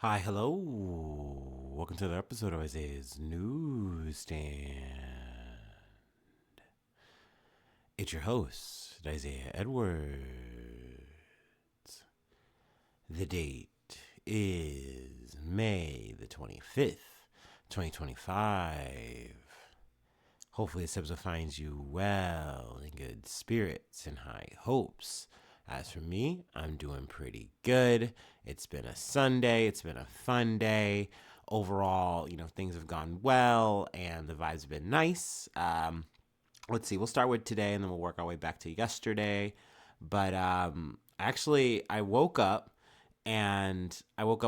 Hi, hello. Welcome to the episode of Isaiah's Newsstand. It's your host, Isaiah Edwards. The date is May the 25th, 2025. Hopefully, this episode finds you well, in good spirits, and high hopes. As for me, I'm doing pretty good. It's been a Sunday. It's been a fun day. Overall, things have gone well, and the vibes have been nice. Let's see. We'll start with today, and then we'll work our way back to yesterday. But actually, I woke up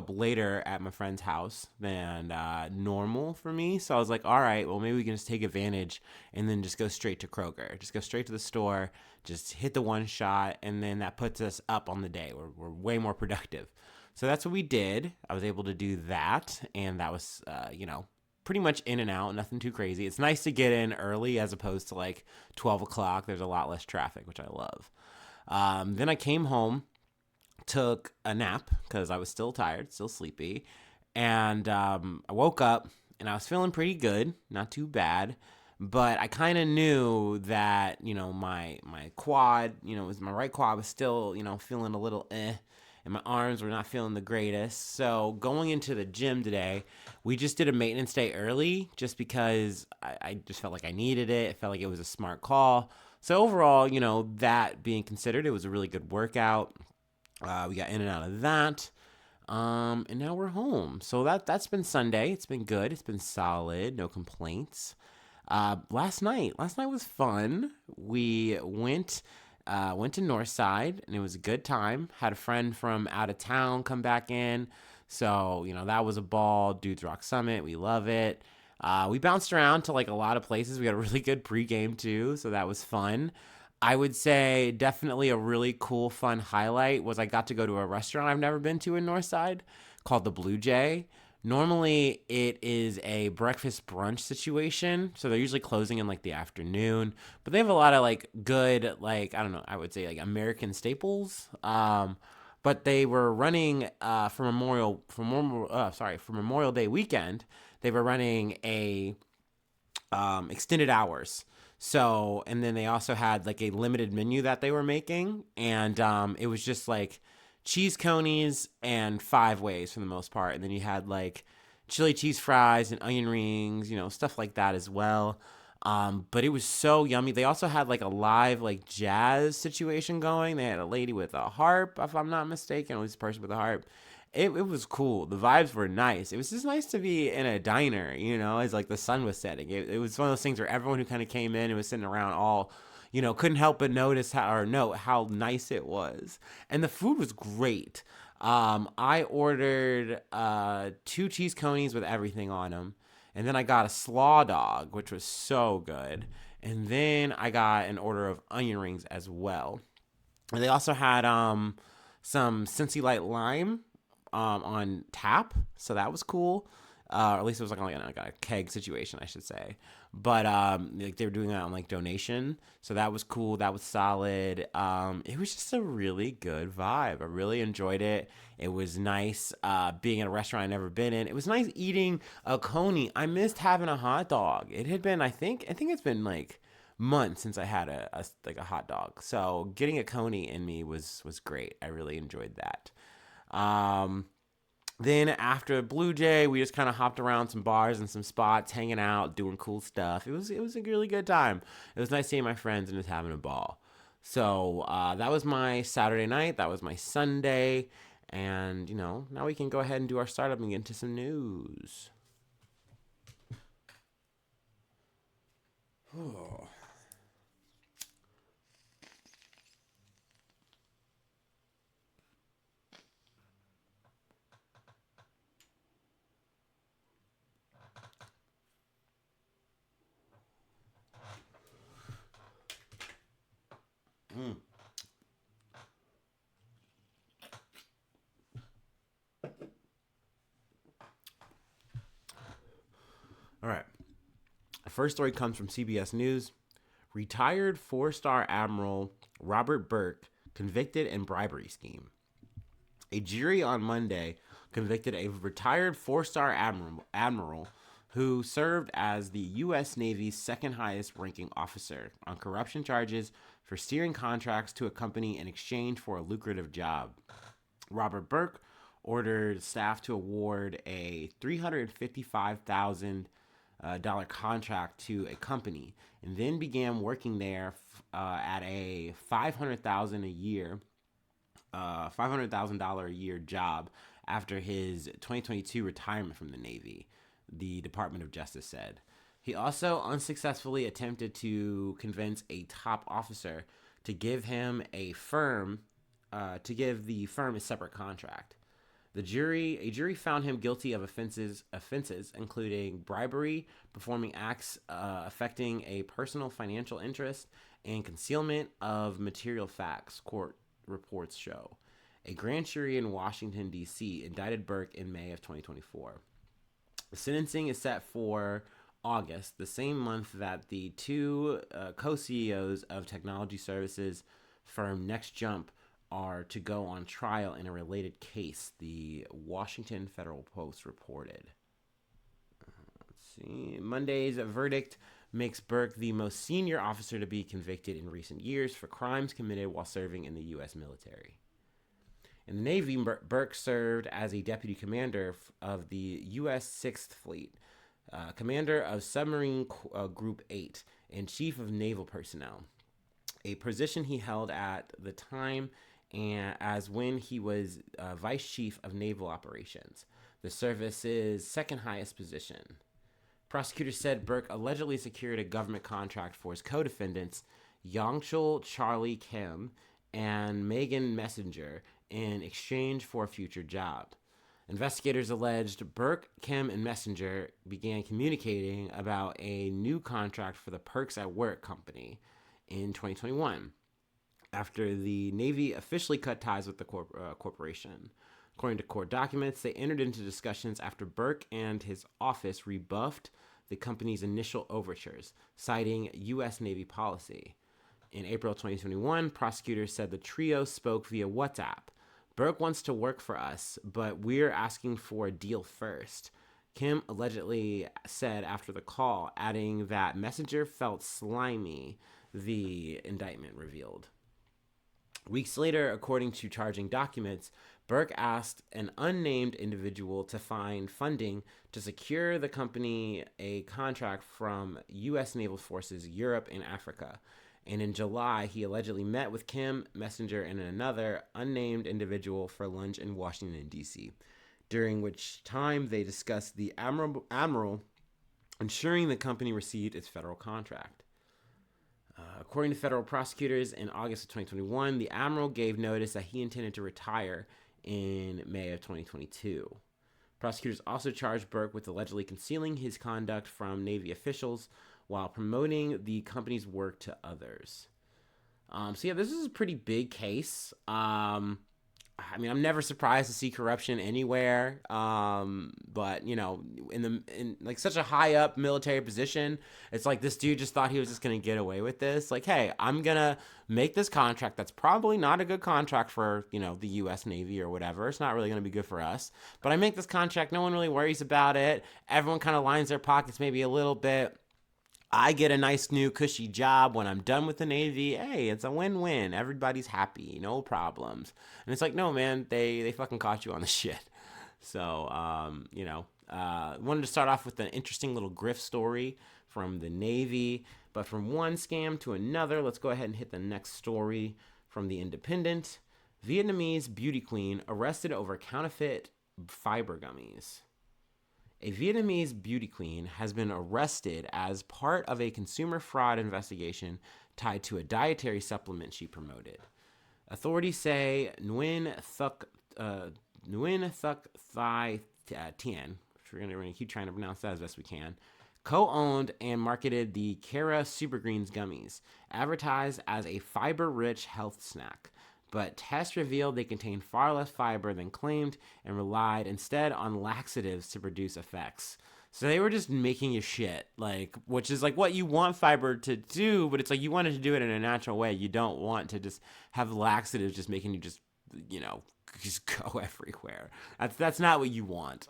later at my friend's house than normal for me. So I was like, all right, well, maybe we can just take advantage and then just go straight to Kroger. Just go straight to the store, just hit the one shot, and then that puts us up on the day. We're way more productive. So that's what we did. I was able to do that, and that was, pretty much in and out, nothing too crazy. It's nice to get in early as opposed to like 12 o'clock. There's a lot less traffic, which I love. Then I came home, took a nap because I was still tired, still sleepy. And I woke up and I was feeling pretty good, not too bad. But I kind of knew that, my quad, my right quad was still, feeling a little and my arms were not feeling the greatest. So going into the gym today, we just did a maintenance day early just because I just felt like I needed it. It felt like it was a smart call. So overall, that being considered, it was a really good workout. We got in and out of that. And now we're home. So that's been Sunday. It's been good. It's been solid. No complaints. Last night was fun. We went to Northside, and it was a good time. Had a friend from out of town come back in. So, that was a ball. Dudes Rock Summit. We love it. We bounced around to like a lot of places. We had a really good pregame too. So that was fun. I would say definitely a really cool, fun highlight was I got to go to a restaurant I've never been to in Northside called the Blue Jay. Normally, it is a breakfast brunch situation, so they're usually closing in like the afternoon. But they have a lot of like good, like I don't know, I would say like American staples. But they were running for Memorial Day weekend. They were running a extended hours. So, and then they also had like a limited menu that they were making, and it was just like cheese conies and five ways for the most part, and then you had like chili cheese fries and onion rings, stuff like that as well. But it was so yummy. They also had like a live like jazz situation going. They had a lady with a harp, if I'm not mistaken, at least a person with a harp. It was cool. The vibes were nice. It was just nice to be in a diner, as like the sun was setting. It was one of those things where everyone who kind of came in and was sitting around all, couldn't help but notice note how nice it was. And the food was great. I ordered two cheese conies with everything on them. And then I got a slaw dog, which was so good. And then I got an order of onion rings as well. And they also had some Cincy Light Lime on tap, so that was cool. Or at least it was like a keg situation, I should say. But like they were doing that on like donation, so that was cool. That was solid. It was just a really good vibe. I really enjoyed it. It was nice being in a restaurant I'd never been in. It was nice eating a coney. I missed having a hot dog. It had been, I think it's been like months since I had a hot dog. So getting a coney in me was great. I really enjoyed that. Um, then after Blue Jay, we just kind of hopped around some bars and some spots, hanging out, doing cool stuff. It was a really good time. It was nice seeing my friends and just having a ball. So that was my Saturday night. That was my Sunday, and now we can go ahead and do our startup and get into some news. Mm. All right. The first story comes from CBS News. Retired four-star Admiral Robert Burke convicted in bribery scheme. A jury on Monday convicted a retired four-star admiral who served as the U.S. Navy's second highest ranking officer on corruption charges for steering contracts to a company in exchange for a lucrative job. Robert Burke ordered staff to award a $355,000 contract to a company, and then began working there at a $500,000 a year job after his 2022 retirement from the Navy, the Department of Justice said. He also unsuccessfully attempted to convince a top officer to give him a firm the firm a separate contract. A jury found him guilty of offenses including bribery, performing acts affecting a personal financial interest, and concealment of material facts, court reports show. A grand jury in Washington, D.C. indicted Burke in May of 2024. The sentencing is set for August, the same month that the two co-CEOs of technology services firm NextJump are to go on trial in a related case, the Washington Federal Post reported. Let's see. Monday's verdict makes Burke the most senior officer to be convicted in recent years for crimes committed while serving in the U.S. military. In the Navy, Burke served as a deputy commander of the U.S. 6th Fleet, commander of Submarine Group 8, and chief of naval personnel, a position he held at the time as when he was vice chief of naval operations, the service's second highest position. Prosecutors said Burke allegedly secured a government contract for his co-defendants, Yongchul Charlie Kim and Megan Messenger, in exchange for a future job. Investigators alleged Burke, Kim, and Messenger began communicating about a new contract for the Perks at Work company in 2021, after the Navy officially cut ties with the corporation. According to court documents, they entered into discussions after Burke and his office rebuffed the company's initial overtures, citing U.S. Navy policy. In April 2021, prosecutors said the trio spoke via WhatsApp. Burke wants to work for us, but we're asking for a deal first, Kim allegedly said after the call, adding that Messenger felt slimy, the indictment revealed. Weeks later, according to charging documents, Burke asked an unnamed individual to find funding to secure the company a contract from U.S. Naval Forces Europe and Africa. And in July, he allegedly met with Kim, Messenger, and another unnamed individual for lunch in Washington, D.C., during which time they discussed the admiral ensuring the company received its federal contract. According to federal prosecutors, in August of 2021, the admiral gave notice that he intended to retire in May of 2022. Prosecutors also charged Burke with allegedly concealing his conduct from Navy officials while promoting the company's work to others. This is a pretty big case. I'm never surprised to see corruption anywhere. But in like such a high up military position, it's like this dude just thought he was just gonna get away with this. Like, hey, I'm gonna make this contract that's probably not a good contract for the U.S. Navy or whatever. It's not really gonna be good for us. But I make this contract. No one really worries about it. Everyone kind of lines their pockets maybe a little bit. I get a nice new cushy job when I'm done with the Navy. Hey, it's a win-win. Everybody's happy. No problems. And it's like, no, man, they fucking caught you on the shit. So, wanted to start off with an interesting little grift story from the Navy. But from one scam to another, let's go ahead and hit the next story from The Independent. Vietnamese beauty queen arrested over counterfeit fiber gummies. A Vietnamese beauty queen has been arrested as part of a consumer fraud investigation tied to a dietary supplement she promoted. Authorities say Nguyen Thuc Thai Tien, we're going to keep trying to pronounce that as best we can, co-owned and marketed the Cara Supergreens gummies, advertised as a fiber-rich health snack. But tests revealed they contained far less fiber than claimed and relied instead on laxatives to produce effects. So they were just making you shit, which is like what you want fiber to do, but it's like you wanted to do it in a natural way. You don't want to just have laxatives just making you just, just go everywhere. That's not what you want.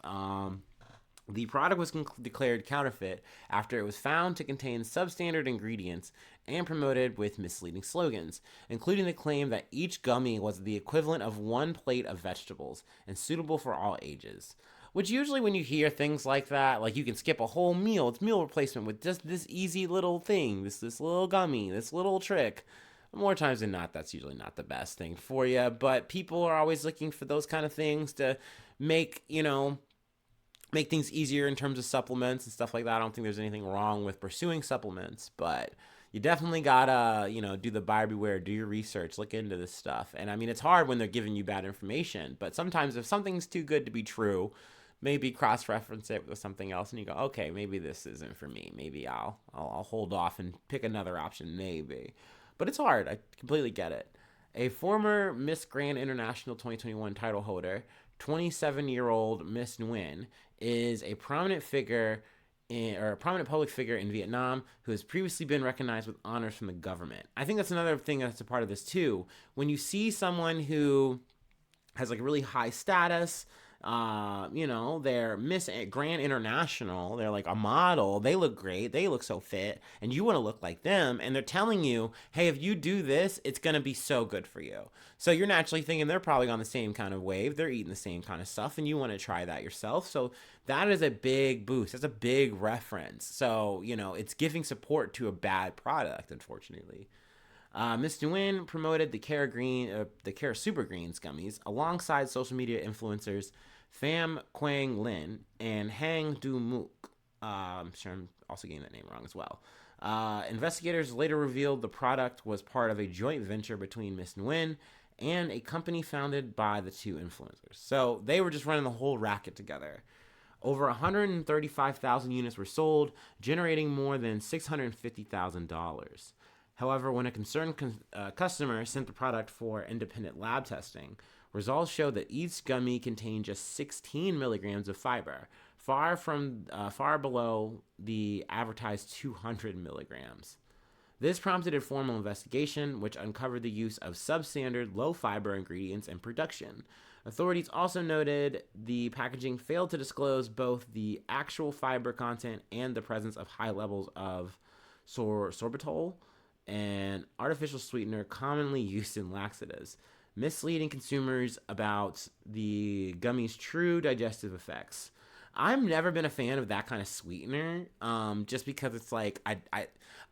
The product was declared counterfeit after it was found to contain substandard ingredients and promoted with misleading slogans, including the claim that each gummy was the equivalent of one plate of vegetables and suitable for all ages. Which usually when you hear things like that, like you can skip a whole meal, it's meal replacement with just this easy little thing, this little gummy, this little trick. More times than not, that's usually not the best thing for you, but people are always looking for those kind of things to make, make things easier in terms of supplements and stuff like that. I don't think there's anything wrong with pursuing supplements, but you definitely gotta, do the buyer beware, do your research, look into this stuff. And I mean, it's hard when they're giving you bad information, but sometimes if something's too good to be true, maybe cross-reference it with something else and you go, okay, maybe this isn't for me. Maybe I'll hold off and pick another option, maybe. But it's hard. I completely get it. A former Miss Grand International 2021 title holder, 27-year-old Miss Nguyen, is a prominent public figure in Vietnam who has previously been recognized with honors from the government. I think that's another thing that's a part of this too. When you see someone who has like really high status, they're Miss Grand International, they're like a model, they look great, they look so fit, and you want to look like them, and they're telling you, hey, if you do this, it's going to be so good for you. So you're naturally thinking they're probably on the same kind of wave, they're eating the same kind of stuff, and you want to try that yourself. So that is a big boost, that's a big reference. So, it's giving support to a bad product, unfortunately. Ms. Nguyen promoted the Care Super Greens gummies alongside social media influencers Pham Quang Linh and Hang Du Mook. I'm sure I'm also getting that name wrong as well. Investigators later revealed the product was part of a joint venture between Ms. Nguyen and a company founded by the two influencers. So they were just running the whole racket together. Over 135,000 units were sold, generating more than $650,000. However, when a concerned customer sent the product for independent lab testing, results showed that each gummy contained just 16 milligrams of fiber, far below the advertised 200 milligrams. This prompted a formal investigation, which uncovered the use of substandard low-fiber ingredients in production. Authorities also noted the packaging failed to disclose both the actual fiber content and the presence of high levels of sorbitol, an artificial sweetener commonly used in laxatives, misleading consumers about the gummies' true digestive effects. I've never been a fan of that kind of sweetener, just because it's like I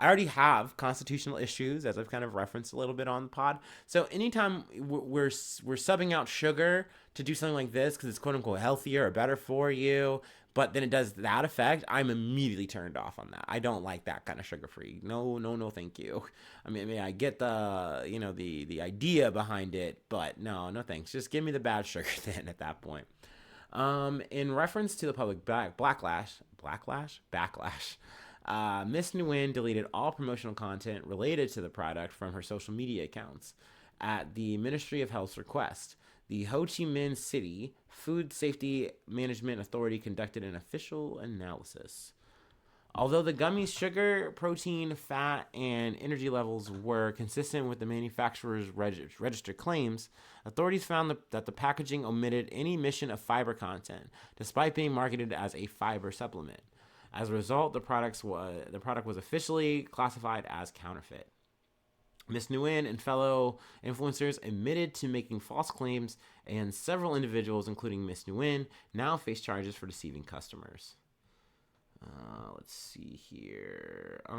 already have constitutional issues, as I've kind of referenced a little bit on the pod. So anytime we're subbing out sugar to do something like this because it's quote unquote healthier or better for you, but then it does that effect, I'm immediately turned off on that. I don't like that kind of sugar free. No, thank you. I mean, I get the the idea behind it, but no thanks. Just give me the bad sugar then at that point. In reference to the public backlash, Miss Nguyen deleted all promotional content related to the product from her social media accounts. At the Ministry of Health's request, the Ho Chi Minh City Food Safety Management Authority conducted an official analysis. Although the gummies' sugar, protein, fat, and energy levels were consistent with the manufacturer's registered claims, authorities found that the packaging omitted any mention of fiber content, despite being marketed as a fiber supplement. As a result, the product was officially classified as counterfeit. Ms. Nguyen and fellow influencers admitted to making false claims, and several individuals, including Ms. Nguyen, now face charges for deceiving customers. Let's see here. What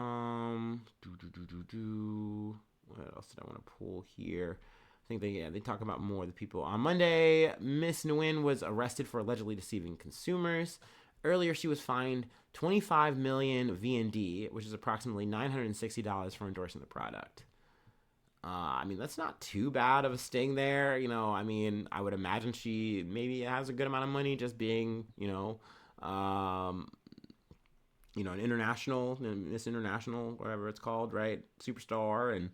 else did I want to pull here? I think they talk about more of the people. On Monday, Miss Nguyen was arrested for allegedly deceiving consumers. Earlier, she was fined 25 million VND, which is approximately $960 for endorsing the product. I mean, that's not too bad of a sting there. I would imagine she maybe has a good amount of money just being, an international, Miss International, whatever it's called, right? Superstar, and,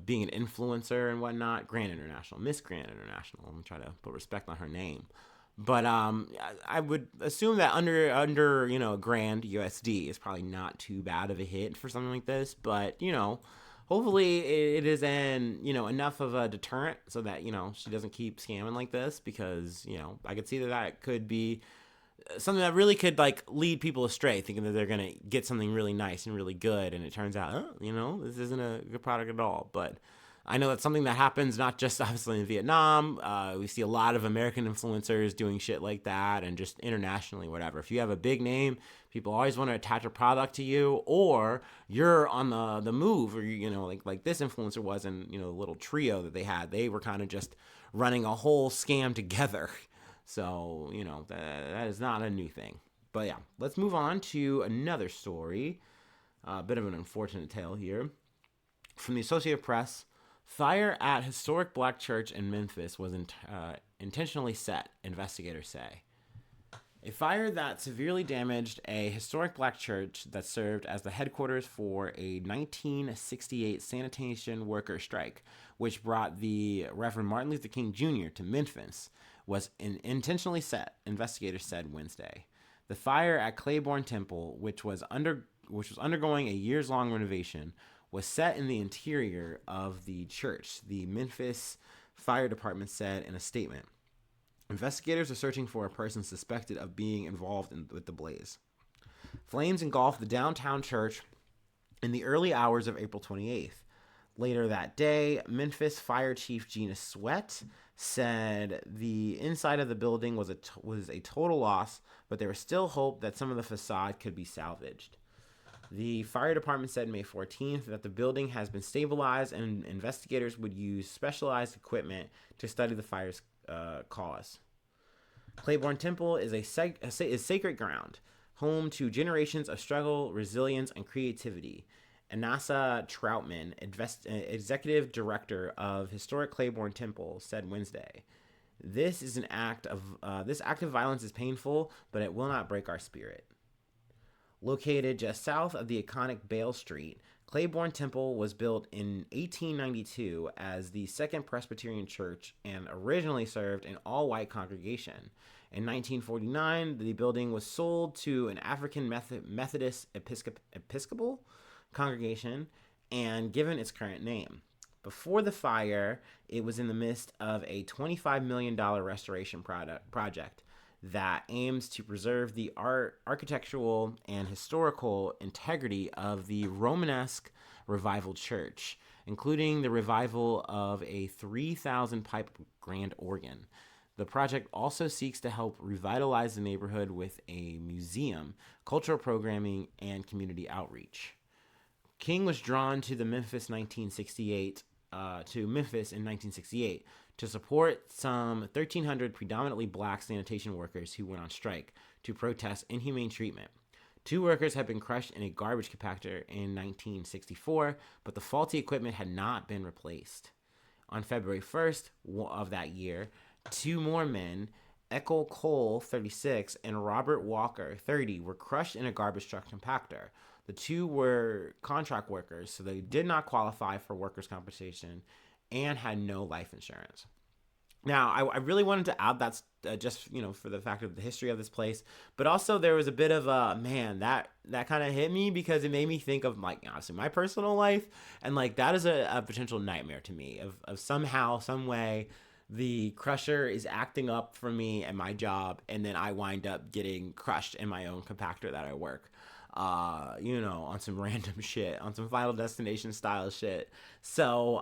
being an influencer and whatnot. Grand International, Miss Grand International. I'm going to try to put respect on her name. But I would assume that under grand USD is probably not too bad of a hit for something like this. But, hopefully it is enough of a deterrent so that she doesn't keep scamming like this, because I could see that could be something that really could like lead people astray, thinking that they're gonna get something really nice and really good, and it turns out, this isn't a good product at all. But I know that's something that happens not just obviously in Vietnam. We see a lot of American influencers doing shit like that, and just internationally, whatever. If you have a big name, people always want to attach a product to you, or you're on the move, or like this influencer was in the little trio that they had. They were kind of just running a whole scam together. So, that is not a new thing. But yeah, let's move on to another story. A bit of an unfortunate tale here. From the Associated Press, fire at historic black church in Memphis was intentionally set, investigators say. A fire that severely damaged a historic black church that served as the headquarters for a 1968 sanitation worker strike, which brought the Reverend Martin Luther King Jr. to Memphis, was intentionally set, investigators said Wednesday. The fire at Clayborn Temple, which was undergoing a years-long renovation, was set in the interior of the church, the Memphis Fire Department said in a statement. Investigators are searching for a person suspected of being involved with the blaze. Flames engulfed the downtown church in the early hours of April 28th. Later that day, Memphis Fire Chief Gina Sweat said the inside of the building was a total loss, but there was still hope that some of the facade could be salvaged. The fire department said May 14th that the building has been stabilized and investigators would use specialized equipment to study the fire's cause. Clayborn Temple is is sacred ground, home to generations of struggle, resilience, and creativity. Anasa Troutman, executive director of historic Clayborn Temple, said Wednesday, this act of violence is painful, but it will not break our spirit." Located just south of the iconic Bale Street, Clayborn Temple was built in 1892 as the Second Presbyterian Church and originally served an all-white congregation. In 1949, the building was sold to an African Methodist Episcopal congregation and given its current name. Before the fire, it was in the midst of a $25 million restoration project that aims to preserve the architectural and historical integrity of the Romanesque Revival Church, including the revival of a 3,000-pipe grand organ. The project also seeks to help revitalize the neighborhood with a museum, cultural programming, and community outreach. King was drawn to Memphis in 1968 to support some 1,300 predominantly black sanitation workers who went on strike to protest inhumane treatment. 2 workers had been crushed in a garbage compactor in 1964, but the faulty equipment had not been replaced. On February 1st of that year, 2 more men, Eckel Cole, 36, and Robert Walker, 30, were crushed in a garbage truck compactor. The 2 were contract workers, so they did not qualify for workers' compensation and had no life insurance. Now, I really wanted to add that just, for the fact of the history of this place, but also there was a bit of that kind of hit me because it made me think of, like, honestly, my personal life, and, like, that is a potential nightmare to me of somehow, some way, the crusher is acting up for me at my job, and then I wind up getting crushed in my own compactor that I work. On some random shit, on some Final Destination style shit. So,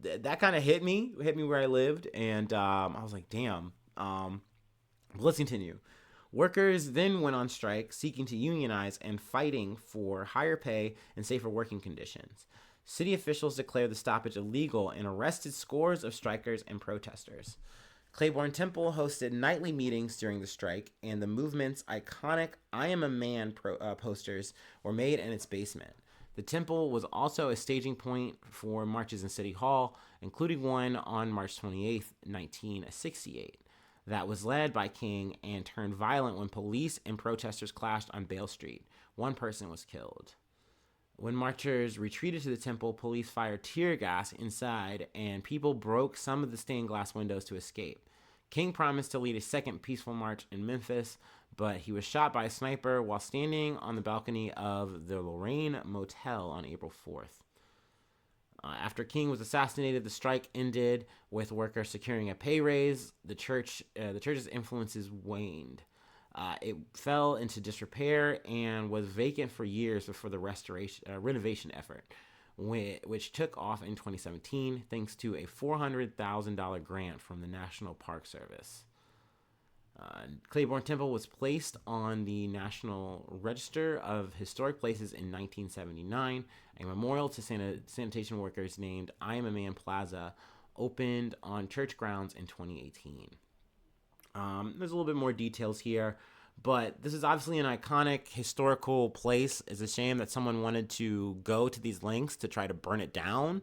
that kind of hit me where I lived. And, I was like, damn. Let's continue. Workers then went on strike, seeking to unionize and fighting for higher pay and safer working conditions. City officials declared the stoppage illegal and arrested scores of strikers and protesters. Clayborn Temple hosted nightly meetings during the strike, and the movement's iconic I Am a Man posters were made in its basement. The temple was also a staging point for marches in City Hall, including one on March 28, 1968, that was led by King and turned violent when police and protesters clashed on Bale Street. 1 person was killed. When marchers retreated to the temple, police fired tear gas inside, and people broke some of the stained glass windows to escape. King promised to lead a second peaceful march in Memphis, but he was shot by a sniper while standing on the balcony of the Lorraine Motel on April 4th. After King was assassinated, the strike ended with workers securing a pay raise. The church's influences waned. It fell into disrepair and was vacant for years before the renovation effort, which took off in 2017 thanks to a $400,000 grant from the National Park Service. Clayborn Temple was placed on the National Register of Historic Places in 1979. A memorial to sanitation workers named I Am a Man Plaza opened on church grounds in 2018. There's a little bit more details here, but this is obviously an iconic historical place. It's a shame that someone wanted to go to these lengths to try to burn it down,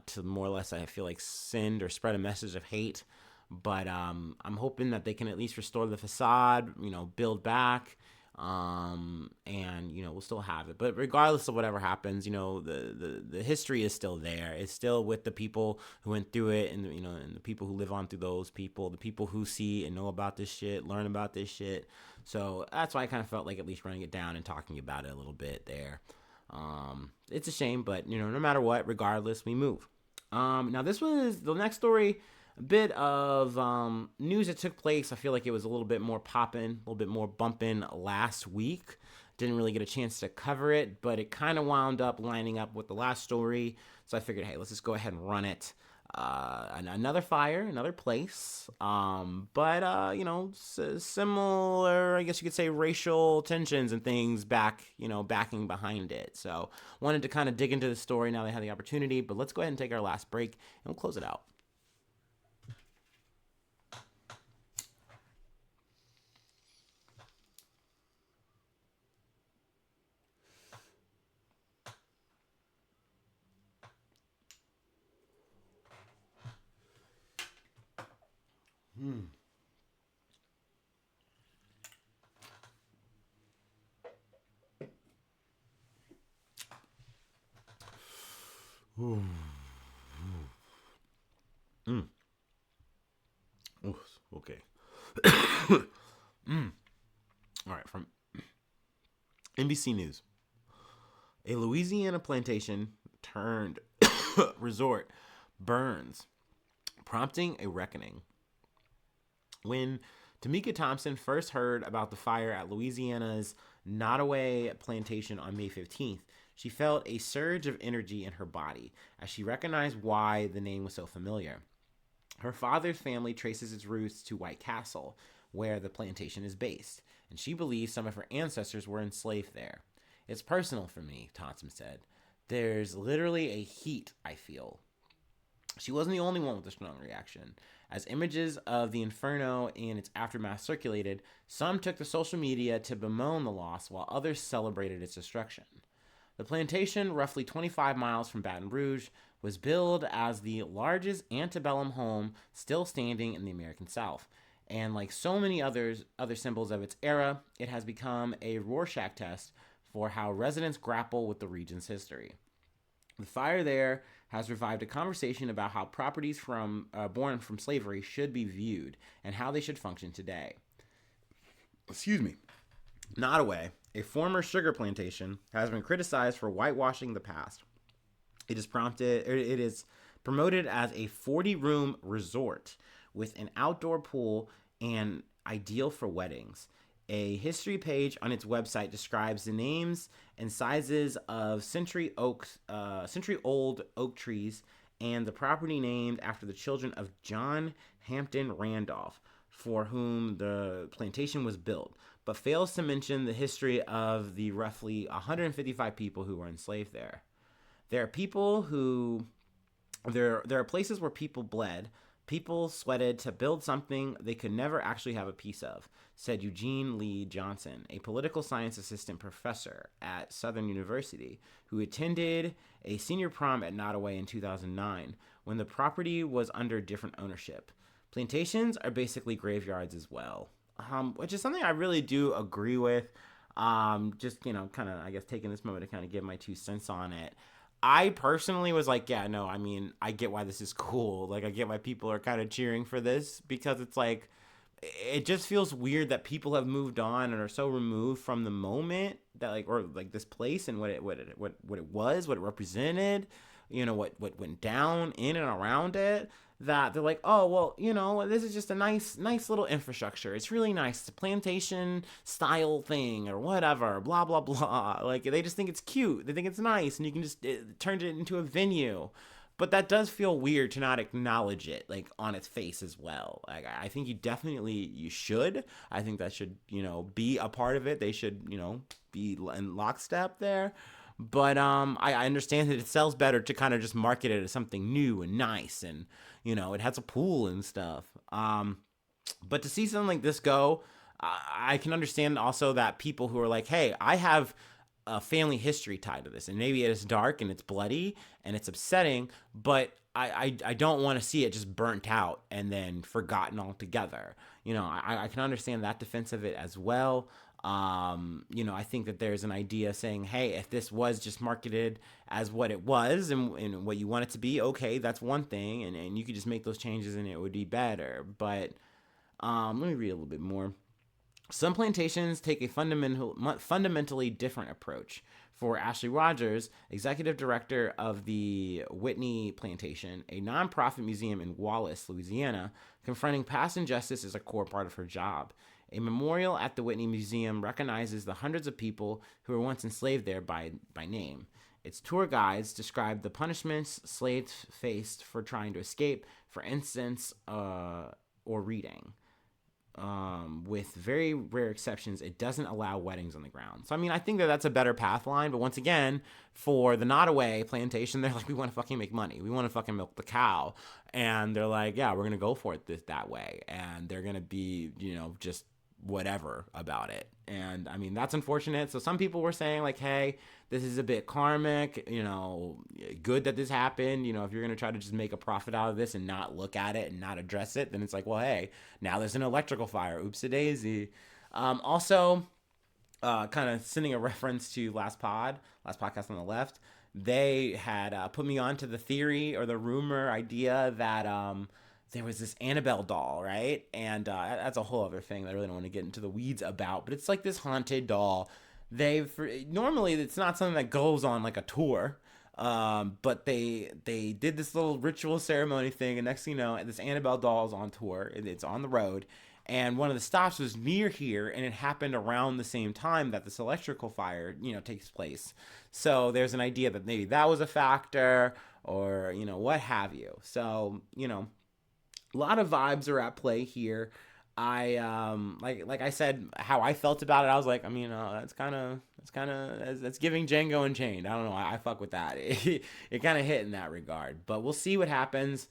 to more or less, I feel like, send or spread a message of hate. But I'm hoping that they can at least restore the facade, build back, and we'll still have it. But regardless of whatever happens, the history is still there. It's still with the people who went through it, and and the people who live on through those people, the people who see and know about this shit, learn about this shit. So that's why I kind of felt like at least running it down and talking about it a little bit there. It's a shame, but no matter what, regardless, we move. Now this was the next story. A bit of news that took place. I feel like it was a little bit more popping, a little bit more bumping last week. Didn't really get a chance to cover it, but it kind of wound up lining up with the last story. So I figured, hey, let's just go ahead and run it. Another fire, another place. But similar, I guess you could say, racial tensions and things backing behind it. So wanted to kind of dig into the story now they had the opportunity. But let's go ahead and take our last break and we'll close it out. Ooh. Ooh, okay. All right, from NBC News. A Louisiana plantation turned resort burns, prompting a reckoning. When Tamika Thompson first heard about the fire at Louisiana's Nottoway plantation on May 15th, she felt a surge of energy in her body as she recognized why the name was so familiar. Her father's family traces its roots to White Castle, where the plantation is based, and she believes some of her ancestors were enslaved there. It's personal for me, Thompson said. There's literally a heat I feel. She wasn't the only one with a strong reaction. As images of the inferno and its aftermath circulated, some took to social media to bemoan the loss while others celebrated its destruction. The plantation, roughly 25 miles from Baton Rouge, was billed as the largest antebellum home still standing in the American South. And like so many other symbols of its era, it has become a Rorschach test for how residents grapple with the region's history. The fire there has revived a conversation about how properties born from slavery should be viewed and how they should function today. Excuse me. Nottoway, a former sugar plantation, has been criticized for whitewashing the past. It is promoted as a 40-room resort with an outdoor pool and ideal for weddings. A history page on its website describes the names and sizes of century-old oak trees and the property named after the children of John Hampton Randolph, for whom the plantation was built, but fails to mention the history of the roughly 155 people who were enslaved there. There are places where people bled, people sweated to build something they could never actually have a piece of, said Eugene Lee Johnson, a political science assistant professor at Southern University, who attended a senior prom at Nottoway in 2009 when the property was under different ownership. Plantations are basically graveyards as well, which is something I really do agree with. Just, kind of, I guess, taking this moment to kind of give my 2 cents on it. I personally was like, yeah, no, I mean, I get why this is cool. Like, I get why people are kind of cheering for this, because it's like, it just feels weird that people have moved on and are so removed from the moment that, like, or like this place and what it was, what it represented. what went down in and around it, that they're like, oh well, this is just a nice little infrastructure. It's really nice. It's a plantation style thing or whatever. Blah blah blah. Like they just think it's cute. They think it's nice, and you can just turn it into a venue. But that does feel weird to not acknowledge it like on its face as well. Like I think you should. I think that should be a part of it. They should be in lockstep there. But I understand that it sells better to kind of just market it as something new and nice, and it has a pool and stuff. But to see something like this go, I can understand also that people who are like, hey, I have a family history tied to this, and maybe it is dark and it's bloody and it's upsetting, but I don't want to see it just burnt out and then forgotten altogether. I can understand that defense of it as well. I think that there's an idea saying, hey, if this was just marketed as what it was and what you want it to be, okay, that's one thing, and you could just make those changes and it would be better. But let me read a little bit more. Some plantations take a fundamentally different approach. For Ashley Rogers, executive director of the Whitney Plantation, a nonprofit museum in Wallace, Louisiana, confronting past injustice is a core part of her job. A memorial at the Whitney Museum recognizes the hundreds of people who were once enslaved there by name. Its tour guides describe the punishments slaves faced for trying to escape, for instance, or reading. With very rare exceptions, it doesn't allow weddings on the ground. So, I think that that's a better path line. But once again, for the Nottoway plantation, they're like, we want to fucking make money. We want to fucking milk the cow. And they're like, yeah, we're going to go for it that way. And they're going to be, just whatever about it. And that's unfortunate. So some people were saying like, hey, this is a bit karmic, good that this happened. If you're going to try to just make a profit out of this and not look at it and not address it, then it's like, well, hey, now there's an electrical fire. Oops-a-daisy. Also, kind of sending a reference to last podcast on the left, they had put me onto the theory or the rumor idea that there was this Annabelle doll, right? And that's a whole other thing that I really don't want to get into the weeds about. But it's like this haunted doll. Normally it's not something that goes on like a tour, but they did this little ritual ceremony thing, and next thing you know, this Annabelle doll is on tour. It's on the road, and one of the stops was near here, and it happened around the same time that this electrical fire, takes place. So there's an idea that maybe that was a factor, or what have you. So a lot of vibes are at play here. I like I said, how I felt about it. I was like, that's giving Django Unchained. I don't know. I fuck with that. It kind of hit in that regard. But we'll see what happens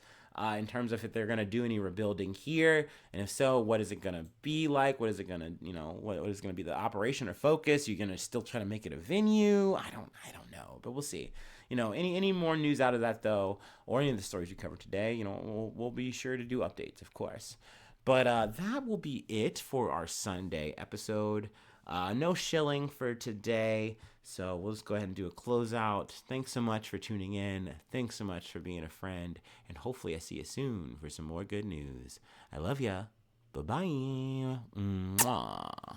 in terms of if they're gonna do any rebuilding here, and if so, what is it gonna be like? What is it gonna what is gonna be the operation or focus? You're gonna still try to make it a venue? I don't know, but we'll see. Any more news out of that though, or any of the stories we covered today, we'll be sure to do updates, of course. But that will be it for our Sunday episode. No shilling for today, so we'll just go ahead and do a closeout. Thanks so much for tuning in. Thanks so much for being a friend, and hopefully I see you soon for some more good news. I love ya. Bye-bye. Mwah.